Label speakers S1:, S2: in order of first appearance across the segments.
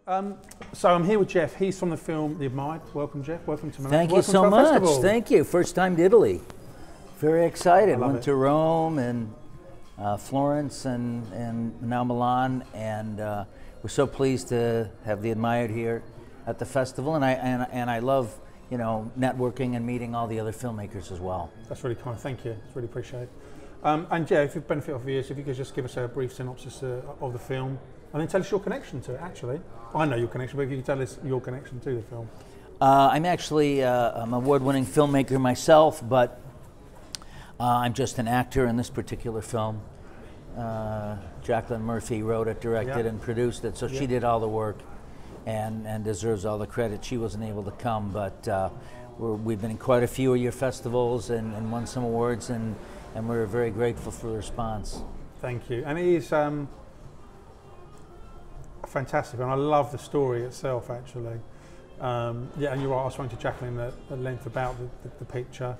S1: So I'm here with Jeff. He's from the film The Admired. Welcome, Jeff. Welcome to Milan.
S2: Thank you so much. Thank you. First time to Italy. Very excited. Went to Rome and Florence and now Milan, and we're so pleased to have The Admired here at the festival. And I love, you know, networking and meeting all the other filmmakers as well.
S1: That's really kind. Thank you. It's really appreciated. And Jeff, if you benefit of viewers, if you could just give us a brief synopsis of the film, and then tell us your connection to it. Actually, I know your connection, but if you could tell us your connection to the film.
S2: I'm actually I'm an award-winning filmmaker myself, but I'm just an actor in this particular film. Jacqueline Murphy wrote it, directed, and produced it, so she did all the work and deserves all the credit. She wasn't able to come, but we've been in quite a few of your festivals and won some awards, and we're very grateful for the response.
S1: Thank you. And it is fantastic, and I love the story itself, actually. Yeah, and you're right, I was talking to Jacqueline at length about the picture.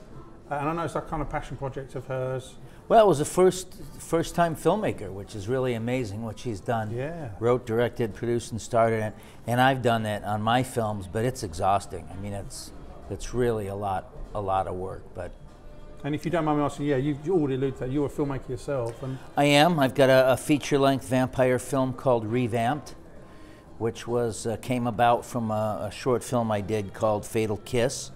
S1: And I know it's a kind of passion project of hers.
S2: Well, it was a first-time filmmaker, which is really amazing what she's done.
S1: Yeah.
S2: Wrote, directed, produced, and starred it. And I've done it on my films, but it's exhausting. I mean, it's really a lot of work. But.
S1: And if you don't mind me asking, yeah, you already alluded to that. You're a filmmaker yourself. And
S2: I am. I've got a feature-length vampire film called Revamped, which was came about from a short film I did called Fatal Kiss.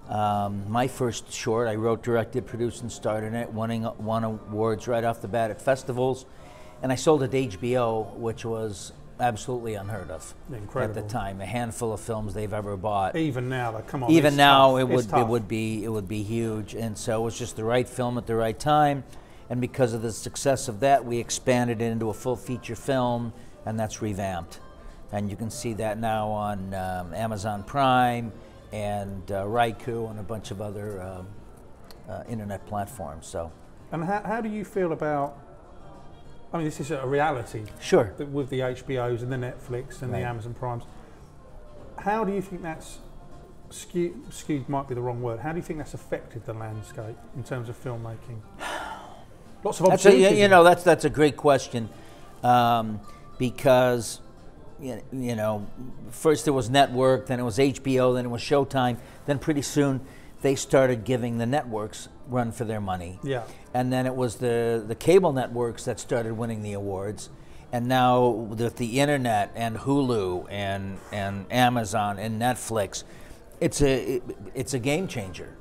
S2: My first short, I wrote, directed, produced, and starred in it, won awards right off the bat at festivals, and I sold it to HBO, which was absolutely unheard of.
S1: Incredible.
S2: At the time. A handful of films they've ever bought.
S1: Even now, like, come on.
S2: Even now,
S1: tough.
S2: it would be huge, and so it was just the right film at the right time, and because of the success of that, we expanded it into a full feature film, and that's Revamped, and you can see that now on Amazon Prime and Raiku and a bunch of other internet platforms. So.
S1: And how do you feel about? I mean, this is a reality.
S2: Sure.
S1: With the HBOs and the Netflix and the Amazon Primes. How do you think that's skewed? Might be the wrong word. How do you think that's affected the landscape in terms of filmmaking? Lots of opportunities.
S2: You know, that's a great question, because. You know, first it was network, then it was HBO, then it was Showtime, then pretty soon they started giving the networks run for their money.
S1: Yeah.
S2: And then it was the cable networks that started winning the awards. And now with the internet and Hulu and Amazon and Netflix, it's a game changer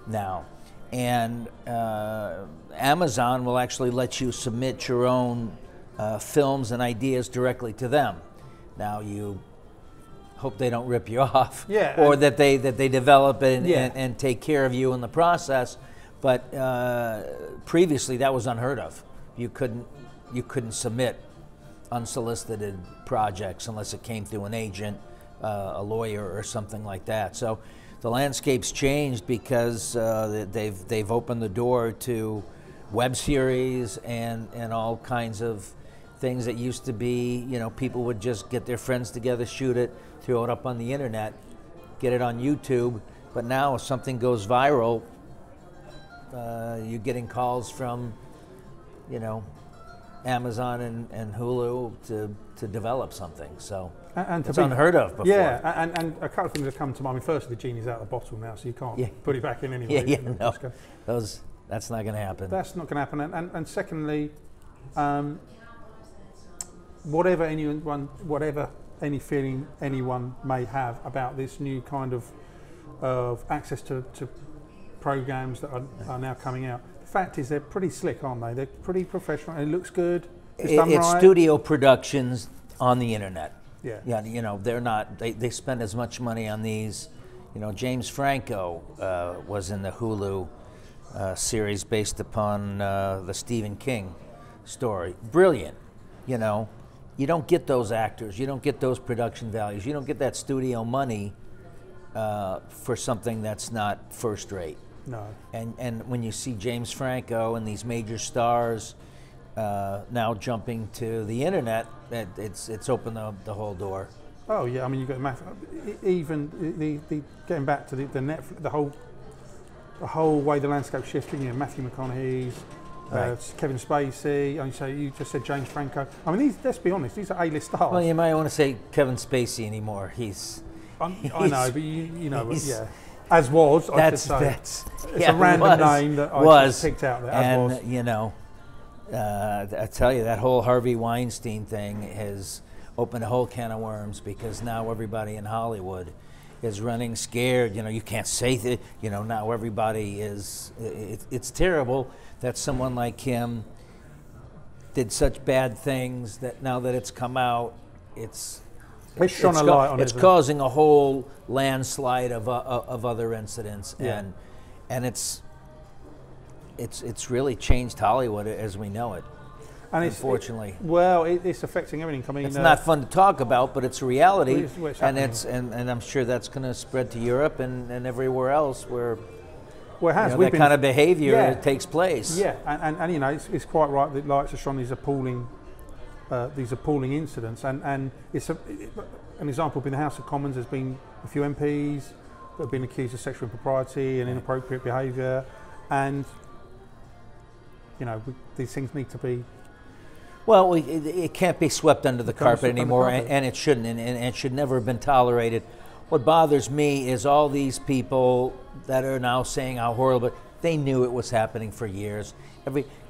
S2: now. And Amazon will actually let you submit your own films and ideas directly to them. Now you hope they don't rip you off, or that they develop it and take care of you in the process. But previously that was unheard of. You couldn't submit unsolicited projects unless it came through an agent, a lawyer, or something like that. So the landscape's changed because they've opened the door to web series and all kinds of things that used to be, you know, people would just get their friends together, shoot it, throw it up on the internet, get it on YouTube. But now if something goes viral, you're getting calls from, you know, Amazon and Hulu to develop something. So it's unheard of before.
S1: Yeah, and a couple of things that come to mind. I mean, firstly, the genie's out of the bottle now, so you can't put it back in anyway.
S2: No, that's not going to happen.
S1: That's not going to happen. And secondly, whatever any feeling anyone may have about this new kind of access to programs that are now coming out, the fact is they're pretty slick, aren't they? They're pretty professional. And it looks good. It's done right.
S2: Studio productions on the internet.
S1: Yeah.
S2: You know, they're not. They spend as much money on these. You know, James Franco was in the Hulu series based upon the Stephen King story. Brilliant. You know. You don't get those actors, you don't get those production values, you don't get that studio money for something that's not first rate.
S1: No.
S2: And when you see James Franco and these major stars now jumping to the internet, it's opened the whole door.
S1: Oh yeah, I mean, you've got even the getting back to the Netflix, the whole way the landscape's shifting. You know, Matthew McConaughey's Kevin Spacey. So you just said James Franco. I mean, let's be honest, these are A-list stars.
S2: Well, you might want to say Kevin Spacey anymore.
S1: I know, but you know, yeah. As was, I should say. It's a random name that I just picked out there. As was.
S2: You know, I tell you, that whole Harvey Weinstein thing has opened a whole can of worms, because now everybody in Hollywood is running scared. You know, you can't say that. You know, now everybody is. It's terrible that someone like him did such bad things that now that it's come out, it's
S1: shone a light on it.
S2: It's causing a whole landslide of other incidents, and it's really changed Hollywood as we know it. And unfortunately,
S1: it's affecting everything. I mean,
S2: it's not fun to talk about, but it's a reality, and I'm sure that's going to spread to Europe and everywhere else where that kind of behavior takes place.
S1: Yeah, and you know, it's quite right that lights are shone these appalling incidents, and it's an example in the House of Commons. There's been a few MPs that have been accused of sexual impropriety and inappropriate behaviour, and you know, these things need to be.
S2: Well, it can't be swept under the carpet anymore, and it shouldn't, and it should never have been tolerated. What bothers me is all these people that are now saying how horrible. They knew it was happening for years.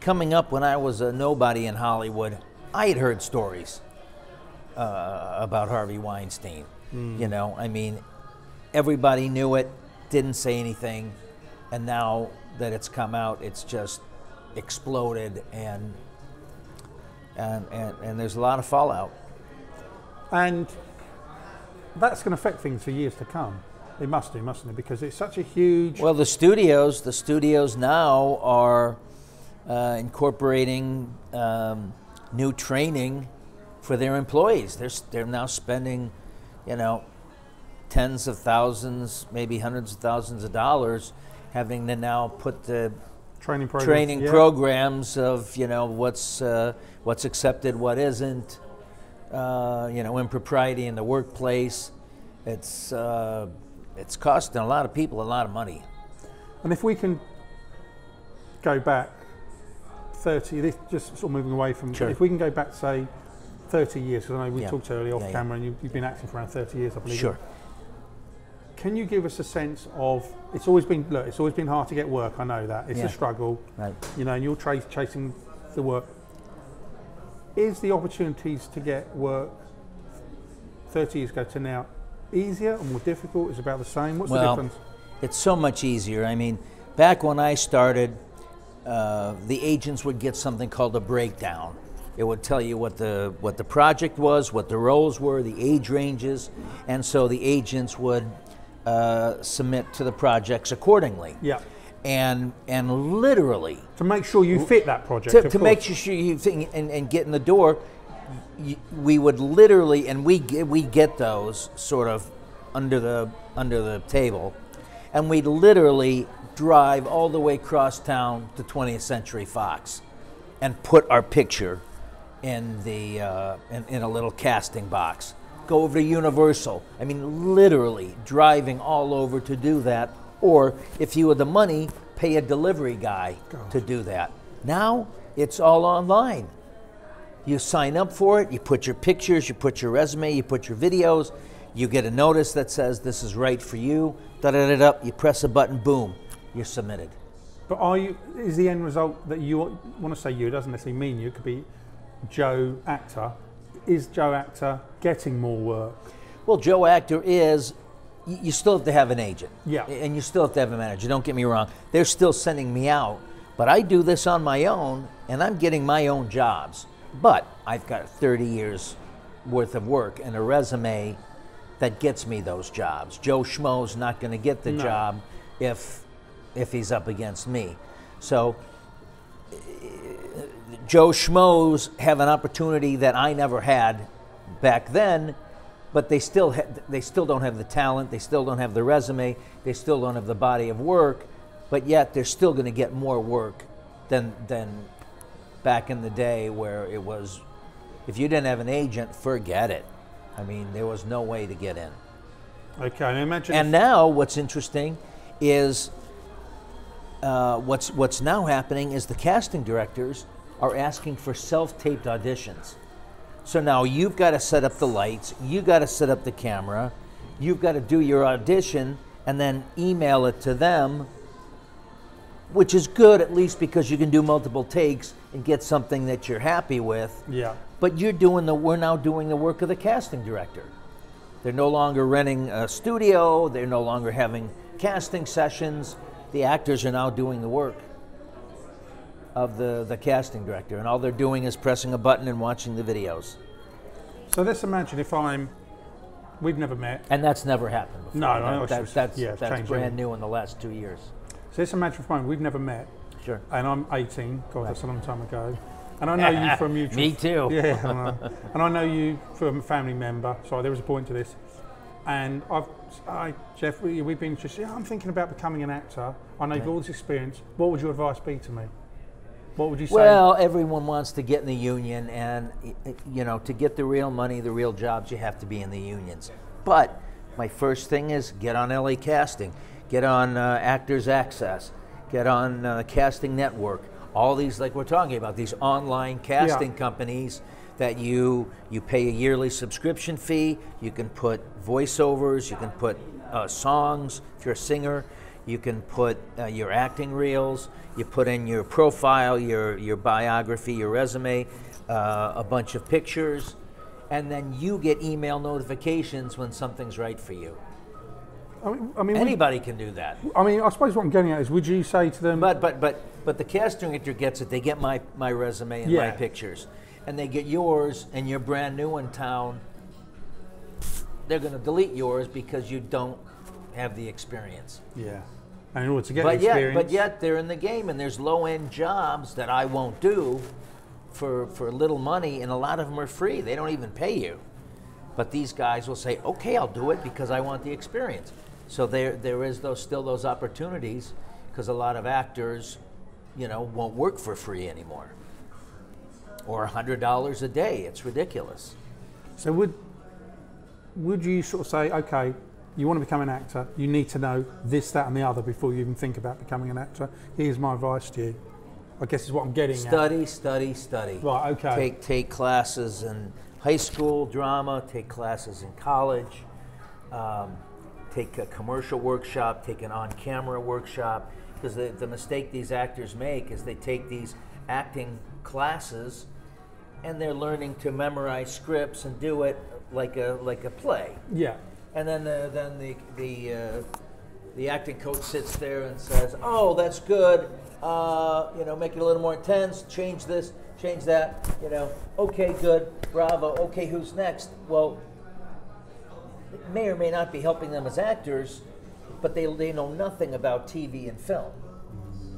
S2: Coming up when I was a nobody in Hollywood, I had heard stories about Harvey Weinstein. You know, I mean, everybody knew it, didn't say anything, and now that it's come out, it's just exploded, and there's a lot of fallout.
S1: And that's going to affect things for years to come. It must do, mustn't it? Because it's such a huge.
S2: Well, the studios now are incorporating new training for their employees. They're now spending, you know, tens of thousands, maybe hundreds of thousands of dollars, having to now put the training programs of, you know, what's accepted, what isn't, you know, impropriety in the workplace. It's costing a lot of people a lot of money.
S1: And if we can go back 30, this just sort of moving away from, if we can go back, say, 30 years, because I know we talked earlier off camera, and you've been acting for around 30 years, I believe.
S2: Sure.
S1: Can you give us a sense of, it's always been hard to get work, I know that. It's a struggle, you know, and you're chasing the work. Is the opportunities to get work 30 years ago to now easier or more difficult? Is it about the same? What's the difference?
S2: It's so much easier. I mean, back when I started, the agents would get something called a breakdown. It would tell you what the project was, what the roles were, the age ranges, and so the agents would submit to the projects accordingly.
S1: Yeah.
S2: And literally
S1: to make sure you fit that project.
S2: To make sure you fit and get in the door, we would literally, and we get those sort of under the table, and we'd literally drive all the way across town to 20th Century Fox, and put our picture in the in a little casting box. Go over to Universal. I mean, literally driving all over to do that. Or if you had the money, pay a delivery guy to do that. Now it's all online. You sign up for it. You put your pictures. You put your resume. You put your videos. You get a notice that says this is right for you. Da-da-da-da. You press a button. Boom. You're submitted.
S1: But is the end result that you want to say you? It doesn't necessarily mean you. It could be Joe actor. Is Joe actor getting more work?
S2: Well, Joe actor is. You still have to have an agent.
S1: Yeah.
S2: And you still have to have a manager. Don't get me wrong. They're still sending me out, but I do this on my own, and I'm getting my own jobs. But I've got 30 years worth of work and a resume that gets me those jobs. Joe Schmo's not going to get the job if he's up against me. So Joe Schmo's have an opportunity that I never had back then, but they still don't have the talent, they still don't have the resume, they still don't have the body of work, but yet they're still going to get more work than back in the day where it was, if you didn't have an agent, forget it. I mean, there was no way to get in.
S1: Okay, I imagine.
S2: And now what's interesting is what's now happening is the casting directors are asking for self-taped auditions. So now you've got to set up the lights, you've got to set up the camera, you've got to do your audition, and then email it to them, which is good at least because you can do multiple takes and get something that you're happy with.
S1: Yeah.
S2: But we're now doing the work of the casting director. They're no longer renting a studio, they're no longer having casting sessions. The actors are now doing the work of the casting director, and all they're doing is pressing a button and watching the videos.
S1: So let's imagine if we've never met.
S2: And that's never happened before.
S1: No,
S2: that's brand new in the last 2 years.
S1: So let's imagine for a moment we've never met.
S2: Sure.
S1: And I'm 18. God, that's a long time ago. And I know you from mutual.
S2: Me too.
S1: Yeah, I know. And I know you from a family member. Sorry, there was a point to this. And Jeff, we've been just. Yeah, I'm thinking about becoming an actor. I know you've all this experience. What would your advice be to me? What would you say?
S2: Well, everyone wants to get in the union, and to get the real money, the real jobs, you have to be in the unions. But my first thing is get on LA Casting, get on Actors Access, get on Casting Network. All these, like we're talking about, these online casting companies that you pay a yearly subscription fee. You can put voiceovers, you can put songs if you're a singer. You can put your acting reels, you put in your profile, your biography, your resume, a bunch of pictures, and then you get email notifications when something's right for you.
S1: I mean,
S2: anybody can do that.
S1: I mean, I suppose what I'm getting at is, would you say to them?
S2: But the casting director gets it. They get my resume and my pictures, and they get yours, and you're brand new in town. They're going to delete yours because you don't have the experience.
S1: Yeah. And in order to get the experience.
S2: But yet they're in the game, and there's low-end jobs that I won't do for little money, and a lot of them are free. They don't even pay you. But these guys will say, okay, I'll do it because I want the experience. So there is still those opportunities, because a lot of actors, won't work for free anymore. Or $100 a day. It's ridiculous.
S1: So would you sort of say, okay, you want to become an actor, you need to know this, that, and the other before you even think about becoming an actor. Here's my advice to you. I guess is what I'm getting at. Study. Right, okay.
S2: Take classes in high school, drama, take classes in college, take a commercial workshop, take an on-camera workshop. Because the mistake these actors make is they take these acting classes and they're learning to memorize scripts and do it like a play.
S1: Yeah.
S2: And then the acting coach sits there and says, "Oh, that's good. Make it a little more intense. Change this, change that. Okay, good, bravo. Okay, who's next?" Well, it may or may not be helping them as actors, but they know nothing about TV and film.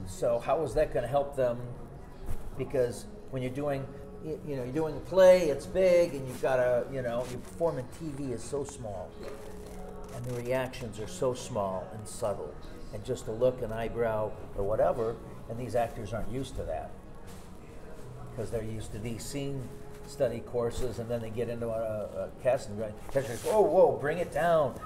S2: So how is that going to help them? Because when you're doing a play, it's big, and you've got to, your perform in TV is so small, and the reactions are so small and subtle, and just a look, an eyebrow, or whatever, and these actors aren't used to that, because they're used to these scene study courses, and then they get into a casting director. Whoa, bring it down,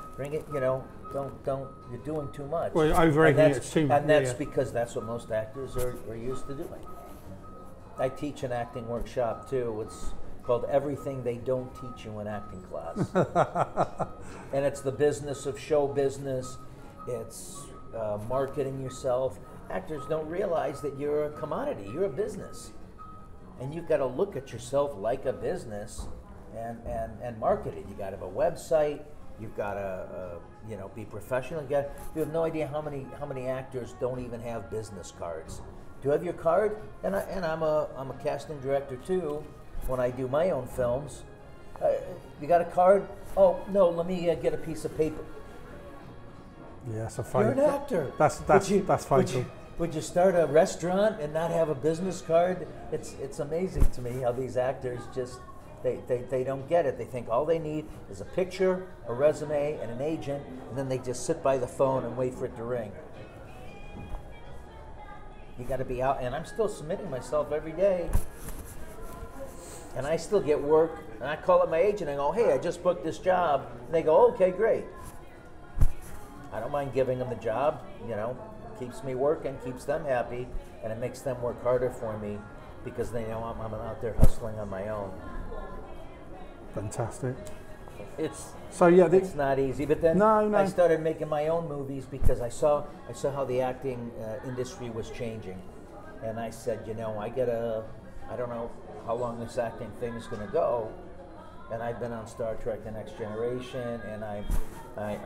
S2: don't, you're doing too much.
S1: Well, overrating it too much.
S2: And that's because that's what most actors are used to doing. I teach an acting workshop too. It's called Everything They Don't Teach You in Acting Class. And it's the business of show business. It's marketing yourself. Actors don't realize that you're a commodity. You're a business. And you've got to look at yourself like a business and market it. You got to have a website. You've got to be professional. You have no idea how many actors don't even have business cards. Do you have your card? And I'm a casting director too. When I do my own films, you got a card? Oh no, let me get a piece of paper.
S1: Yeah, that's a fight.
S2: You're an actor.
S1: That's fatal.
S2: Would you start a restaurant and not have a business card? It's amazing to me how these actors just they don't get it. They think all they need is a picture, a resume, and an agent, and then they just sit by the phone and wait for it to ring. You got to be out, and I'm still submitting myself every day, and I still get work. And I call up my agent and I go, "Hey, I just booked this job." And they go, "Okay, great." I don't mind giving them the job, keeps me working, keeps them happy, and it makes them work harder for me because they know I'm out there hustling on my own.
S1: Fantastic.
S2: It's
S1: it's
S2: not easy, but then I started making my own movies because I saw how the acting industry was changing, and I said, I don't know how long this acting thing is going to go, and I've been on Star Trek: The Next Generation, and I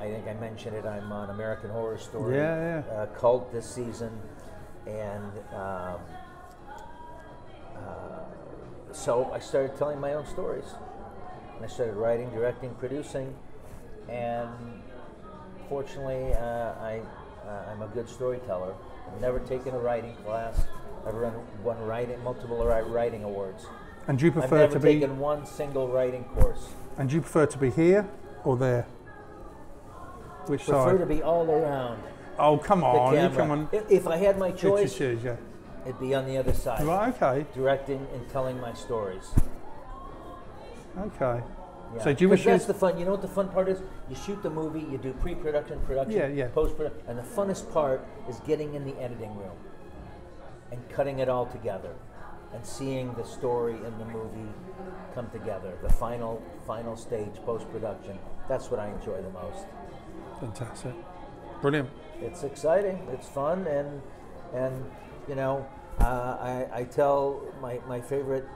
S2: think I mentioned it. I'm on American Horror Story, Cult this season, and so I started telling my own stories. And I started writing, directing, producing, and fortunately, I'm a good storyteller. I've never taken a writing class. I've won multiple writing awards.
S1: And do you prefer
S2: I've never taken one single writing course.
S1: And do you prefer to be here or there? Which side?
S2: I prefer to be all around.
S1: Oh, come on!
S2: If I had my choice,
S1: choose,
S2: it'd be on the other side.
S1: Right, okay.
S2: Directing and telling my stories.
S1: Okay.
S2: Yeah.
S1: So do you wish
S2: that's the fun? You know what the fun part is? You shoot the movie, you do pre-production, production, post-production, and the funnest part is getting in the editing room and cutting it all together and seeing the story in the movie come together. The final stage, post-production. That's what I enjoy the most.
S1: Fantastic. Brilliant.
S2: It's exciting. It's fun, and I tell my favorite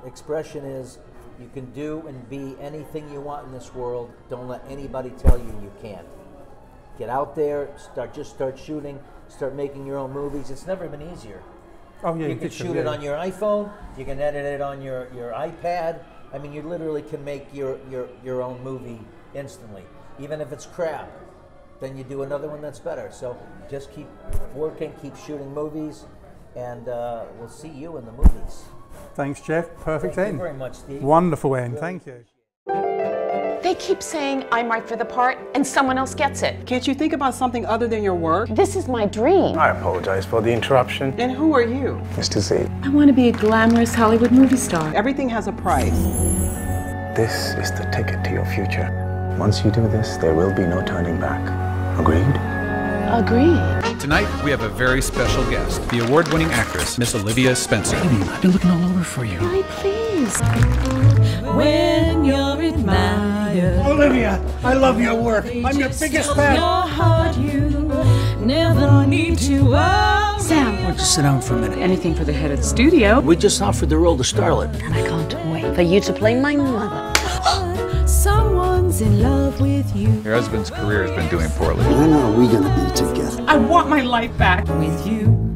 S2: expression is, you can do and be anything you want in this world. Don't let anybody tell you can't. Get out there, start shooting, start making your own movies. It's never been easier.
S1: Oh yeah,
S2: you can shoot it on your iPhone. You can edit it on your iPad. I mean, you literally can make your own movie instantly. Even if it's crap, then you do another one that's better. So just keep working, keep shooting movies, and we'll see you in the movies.
S1: Thanks, Jeff. Perfect end.
S2: Thank you very much, Steve.
S1: Wonderful end. Thank you.
S3: They keep saying I'm right for the part and someone else gets it.
S4: Can't you think about something other than your work?
S3: This is my dream.
S5: I apologize for the interruption.
S4: And who are you?
S5: Mr. Z.
S3: I want to be a glamorous Hollywood movie star.
S4: Everything has a price.
S5: This is the ticket to your future. Once you do this, there will be no turning back. Agreed?
S3: Agreed.
S6: Tonight, we have a very special guest, the award-winning actress, Miss Olivia Spencer.
S5: I've been looking all over for you.
S3: Hi, please.
S7: When you're admired,
S1: Olivia, I love your work. I'm your biggest fan.
S7: Your heart, you never need to worry.
S3: Sam.
S2: Why don't you sit down for a minute?
S3: Anything for the head of the studio.
S2: We just offered the role to Starlet.
S3: And I can't wait for you to play my mother.
S7: Someone's in love with you.
S6: Your husband's career has been doing poorly.
S8: When are we gonna be together?
S4: I want my life back.
S7: With you.